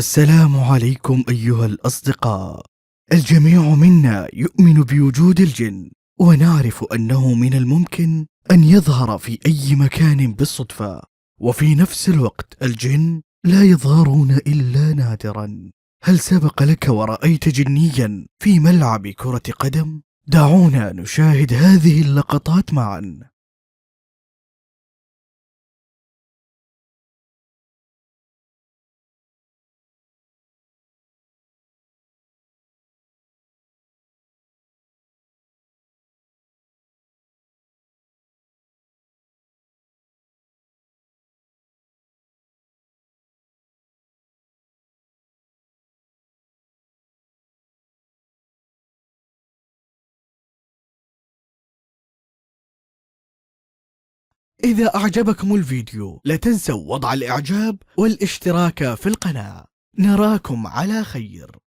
السلام عليكم أيها الأصدقاء. الجميع منا يؤمن بوجود الجن، ونعرف أنه من الممكن أن يظهر في أي مكان بالصدفة، وفي نفس الوقت الجن لا يظهرون إلا نادرا. هل سبق لك ورأيت جنيا في ملعب كرة قدم؟ دعونا نشاهد هذه اللقطات معا. إذا أعجبكم الفيديو لا تنسوا وضع الإعجاب والاشتراك في القناة. نراكم على خير.